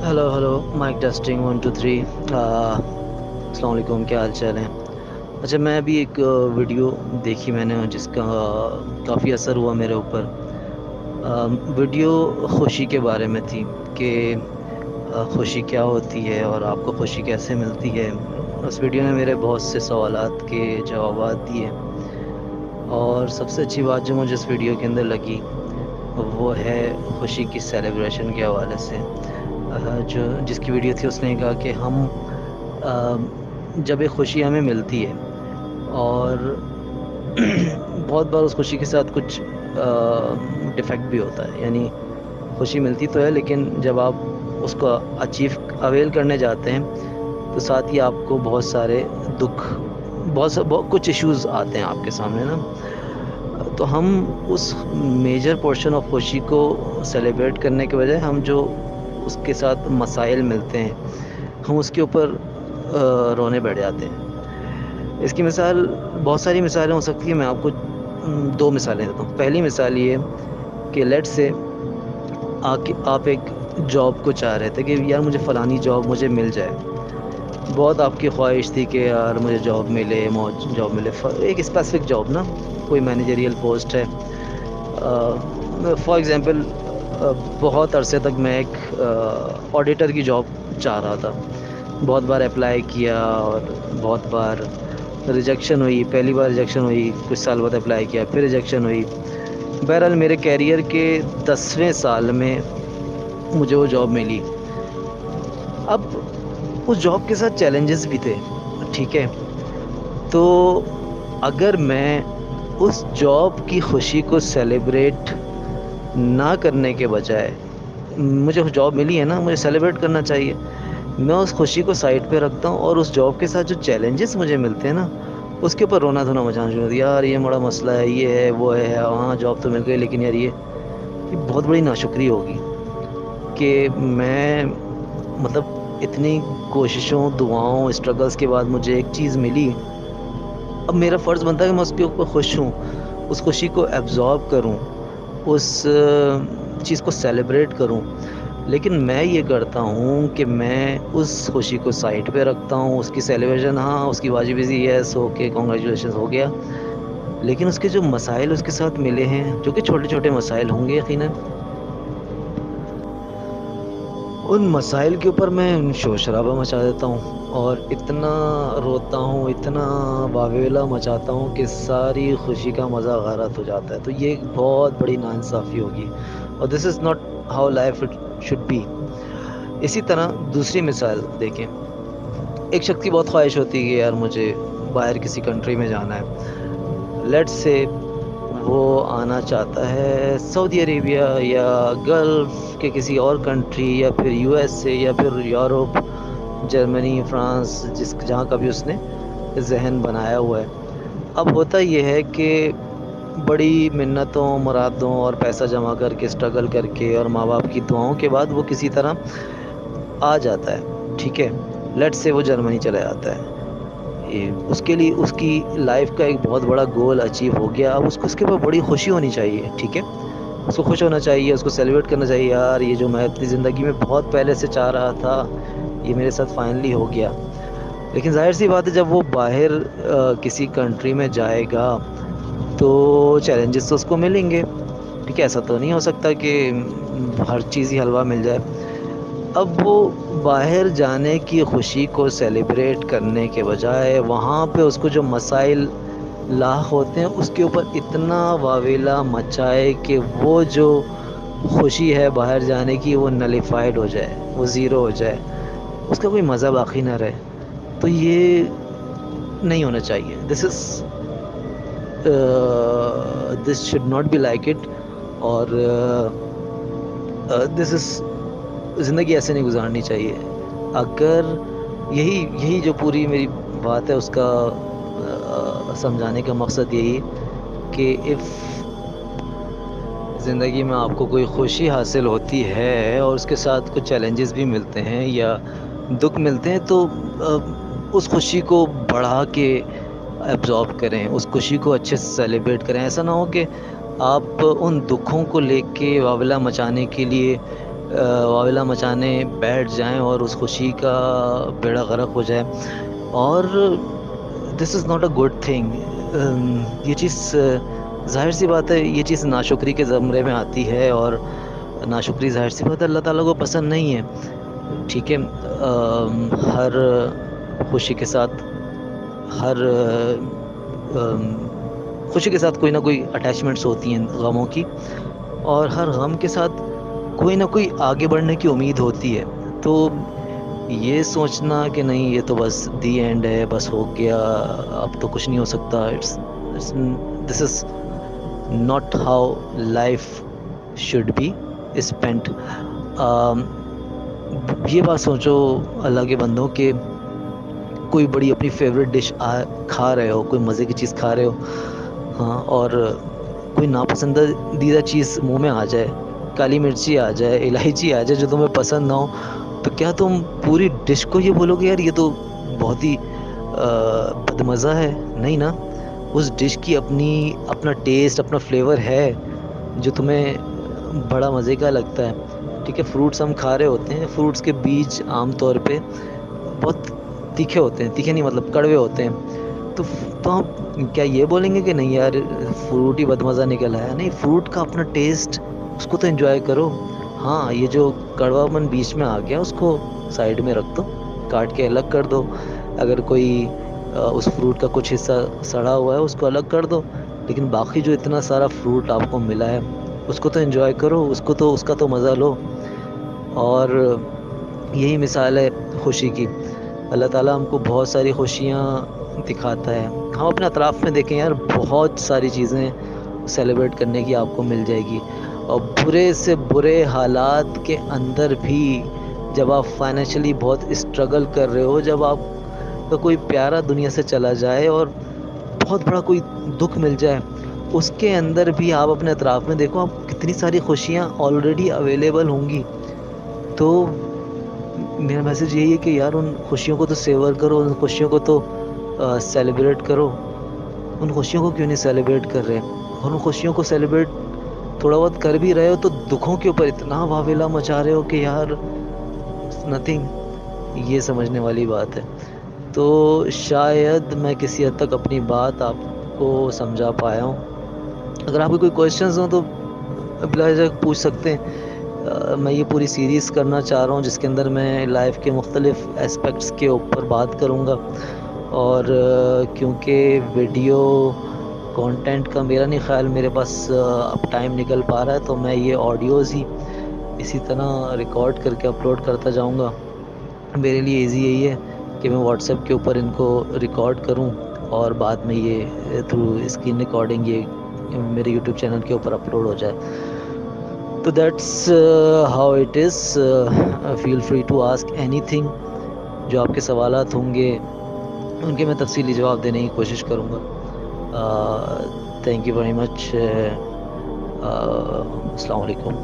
Hello hello mic testing 1 2 3। अस्सलाम वालेकुम, क्या हाल चाल है। अच्छा, मैं अभी एक वीडियो देखी मैंने जिसका काफ़ी असर हुआ मेरे ऊपर। वीडियो खुशी के बारे में थी कि खुशी क्या होती है और आपको खुशी कैसे मिलती है। उस वीडियो ने मेरे बहुत से सवालात के जवाबात दिए, और सबसे अच्छी बात जो मुझे इस वीडियो के अंदर लगी वो है खुशी की सेलिब्रेशन के हवाले से। जो जिसकी वीडियो थी उसने कहा कि हम जब एक खुशी हमें मिलती है और बहुत बार उस खुशी के साथ कुछ डिफेक्ट भी होता है, यानी खुशी मिलती तो है लेकिन जब आप उसको अचीव अवेल करने जाते हैं तो साथ ही आपको बहुत सारे दुख, बहुत कुछ इश्यूज आते हैं आपके सामने ना। तो हम उस मेजर पोर्शन ऑफ खुशी को सेलिब्रेट करने के बजाय हम जो उसके साथ मसाइल मिलते हैं हम उसके ऊपर रोने बैठ जाते हैं। इसकी मिसाल, बहुत सारी मिसालें हो सकती है, मैं आपको दो मिसालें देता हूँ। पहली मिसाल ये कि लेट्स से आप एक जॉब को चाह रहे थे कि यार मुझे फ़लानी जॉब मुझे मिल जाए। बहुत आपकी ख्वाहिश थी कि यार मुझे जॉब मिले, जॉब मिले, एक स्पेसिफिक जॉब ना, कोई मैनेजरियल पोस्ट है। फॉर एग्ज़ाम्पल, बहुत अरसे तक मैं एक ऑडिटर की जॉब चाह रहा था। बहुत बार अप्लाई किया और बहुत बार रिजेक्शन हुई। पहली बार रिजेक्शन हुई, कुछ साल बाद अप्लाई किया, फिर रिजेक्शन हुई। बहरहाल मेरे कैरियर के 10वें साल में मुझे वो जॉब मिली। अब उस जॉब के साथ चैलेंजेस भी थे, ठीक है। तो अगर मैं उस जॉब की खुशी को सेलिब्रेट ना करने के बजाय, मुझे जॉब मिली है ना, मुझे सेलिब्रेट करना चाहिए, मैं उस खुशी को साइड पे रखता हूँ और उस जॉब के साथ जो चैलेंजेस मुझे मिलते हैं ना उसके ऊपर रोना धोना मचाना शुरू कर दिया। यार ये बड़ा मसला है, ये है वो है, हाँ जॉब तो मिल गई लेकिन यार ये बहुत बड़ी नाशुक्री होगी कि मैं, मतलब इतनी कोशिशों, दुआओं, स्ट्रगल्स के बाद मुझे एक चीज़ मिली। अब मेरा फ़र्ज़ बनता है कि मैं उसके ऊपर खुश हूँ, उस खुशी को एब्ज़ॉर्ब करूँ, उस चीज़ को सेलिब्रेट करूँ। लेकिन मैं ये करता हूँ कि मैं उस खुशी को साइड पे रखता हूँ, उसकी सेलिब्रेशन, हाँ, उसकी वाजिबी यस ओके कांग्रेचुलेशंस हो गया। लेकिन उसके जो मसाइल उसके साथ मिले हैं, जो कि छोटे-छोटे मसाइल होंगे यकीनन, उन मसाइल के ऊपर मैं शोर-शराबा मचा देता हूँ और इतना रोता हूँ, इतना वावेला मचाता हूँ कि सारी खुशी का मज़ा गारत हो जाता है। तो ये एक बहुत बड़ी नाइंसाफ़ी होगी और this is not how life it should be. इसी तरह दूसरी मिसाल देखें, एक शख्स की बहुत ख्वाहिश होती है कि यार मुझे बाहर किसी कंट्री में जाना है। लेट्स से वो आना चाहता है सऊदी अरेबिया या गल्फ़ के किसी और कंट्री या फिर यूएसए या फिर यूरोप, जर्मनी, फ्रांस, जहाँ का भी उसने ज़हन बनाया हुआ है। अब होता ये है कि बड़ी मिन्नतों, मुरादों और पैसा जमा करके, स्ट्रगल करके और माँ-बाप की दुआओं के बाद वो किसी तरह आ जाता है, ठीक है? लेट्स से वो जर्मनी चला जाता है। उसके लिए उसकी लाइफ़ का एक बहुत बड़ा गोल अचीव हो गया। अब उसको उसके ऊपर बड़ी खुशी होनी चाहिए, ठीक है? उसको खुश होना चाहिए, उसको सेलिब्रेट करना चाहिए, यार ये जो मैं अपनी ज़िंदगी में बहुत पहले से चाह रहा था, ये मेरे साथ फाइनली हो गया। लेकिन ज़ाहिर-सी बात है जब वो बाहर किसी कंट्री में जाएगा, तो चैलेंजेस तो उसको मिलेंगे, ठीक है? ऐसा तो नहीं हो सकता कि हर चीज़ ही हलवा मिल जाए। अब वो बाहर जाने की खुशी को सेलिब्रेट करने के बजाय वहाँ पे उसको जो मसाइल लाह होते हैं उसके ऊपर इतना वावेला मचाए कि वो जो खुशी है बाहर जाने की वो नलिफाइड हो जाए, वो ज़ीरो हो जाए, उसका कोई मज़ा बाकी ना रहे। तो ये नहीं होना चाहिए। This should not be like it. और दिस इज़, ज़िंदगी ऐसे नहीं गुज़ारनी चाहिए। अगर यही यही जो पूरी मेरी बात है उसका समझाने का मकसद यही है कि इफ़ ज़िंदगी में आपको कोई खुशी हासिल होती है और उसके साथ कुछ चैलेंजेस भी मिलते हैं या दुःख मिलते हैं, तो उस खुशी को बढ़ा के एब्ज़ॉर्ब करें, उस खुशी को अच्छे से सेलिब्रेट करें। ऐसा ना हो कि आप उन दुखों को लेके वावला मचाने के लिए واویلا مچانے بیٹھ جائیں اور اس خوشی کا بیڑا غرق ہو جائے. اور this is not a good thing. یہ چیز ظاہر سی بات ہے، یہ چیز ناشکری کے زمرے میں آتی ہے، اور ناشکری ظاہر سی بات ہے اللہ تعالیٰ کو پسند نہیں ہے. ٹھیک ہے، ہر خوشی کے ساتھ، ہر خوشی کے ساتھ کوئی نہ کوئی اٹیچمنٹس ہوتی ہیں غموں کی، اور ہر غم کے ساتھ کوئی نہ کوئی آگے بڑھنے کی امید ہوتی ہے. تو یہ سوچنا کہ نہیں یہ تو بس دی اینڈ ہے، بس ہو گیا، اب تو کچھ نہیں ہو سکتا، this is not how life should be spent. یہ بات سوچو اللہ کے بندوں کہ کوئی بڑی اپنی فیوریٹ ڈش کھا رہے ہو، کوئی مزے کی چیز کھا رہے ہو، ہاں، اور کوئی ناپسندیدہ چیز منہ میں آ جائے، کالی مرچی آ جائے، الائچی آ جائے جو تمہیں پسند نہ ہو، تو کیا تم پوری ڈش کو یہ بولو گے یار یہ تو بہت ہی بدمزہ ہے؟ نہیں نا. اس ڈش کی اپنا ٹیسٹ، اپنا فلیور ہے جو تمہیں بڑا مزے کا لگتا ہے. ٹھیک ہے، فروٹس ہم کھا رہے ہوتے ہیں، فروٹس کے بیج عام طور پہ بہت تیکھے ہوتے ہیں، تیکھے نہیں مطلب کڑوے ہوتے ہیں. تو ہم کیا یہ بولیں گے کہ نہیں یار فروٹ ہی بدمزہ نکل آیا؟ نہیں، فروٹ کا اپنا ٹیسٹ، اس کو تو انجوائے کرو. ہاں، یہ جو کڑوا من بیچ میں آ گیا اس کو سائڈ میں رکھ دو، کاٹ کے الگ کر دو. اگر کوئی اس فروٹ کا کچھ حصہ سڑا ہوا ہے اس کو الگ کر دو، لیکن باقی جو اتنا سارا فروٹ آپ کو ملا ہے اس کو تو انجوائے کرو، اس کا تو مزہ لو. اور یہی مثال ہے خوشی کی. اللہ تعالیٰ ہم کو بہت ساری خوشیاں دکھاتا ہے. ہم اپنے اطراف میں دیکھیں یار، بہت ساری چیزیں سیلیبریٹ کرنے کی آپ کو مل جائے گی. اور برے سے برے حالات کے اندر بھی جب آپ فائنینشلی بہت اسٹرگل کر رہے ہو، جب آپ کا کوئی پیارا دنیا سے چلا جائے اور بہت بڑا کوئی دکھ مل جائے، اس کے اندر بھی آپ اپنے اطراف میں دیکھو، آپ کتنی ساری خوشیاں آلریڈی اویلیبل ہوں گی. تو میرا میسیج یہی ہے کہ یار ان خوشیوں کو تو سیور کرو، ان خوشیوں کو تو سیلیبریٹ کرو. ان خوشیوں کو کیوں نہیں سیلیبریٹ کر رہے؟ اور ان خوشیوں کو سیلیبریٹ تھوڑا بہت کر بھی رہے ہو تو دکھوں کے اوپر اتنا واویلا مچا رہے ہو کہ یار نتھنگ. یہ سمجھنے والی بات ہے. تو شاید میں کسی حد تک اپنی بات آپ کو سمجھا پایا ہوں. اگر آپ کو کوئی کویشچنز ہوں تو بلا جھجک پوچھ سکتے ہیں. میں یہ پوری سیریز کرنا چاہ رہا ہوں جس کے اندر میں لائف کے مختلف اسپیکٹس کے اوپر بات کروں گا. اور کیونکہ ویڈیو کانٹینٹ کا میرا نہیں خیال میرے پاس اب ٹائم نکل پا رہا ہے، تو میں یہ آڈیوز ہی اسی طرح ریکارڈ کر کے اپلوڈ کرتا جاؤں گا. میرے لیے ایزی یہی ہے کہ میں واٹس ایپ کے اوپر ان کو ریکارڈ کروں اور بعد میں یہ تھرو اسکرین ریکارڈنگ یہ میرے یوٹیوب چینل کے اوپر اپلوڈ ہو جائے. تو that's how it is. Feel free to ask anything. جو آپ کے سوالات ہوں گے ان کے میں تفصیلی جواب دینے کی کوشش کروں گا. Thank you very much. السلام علیکم.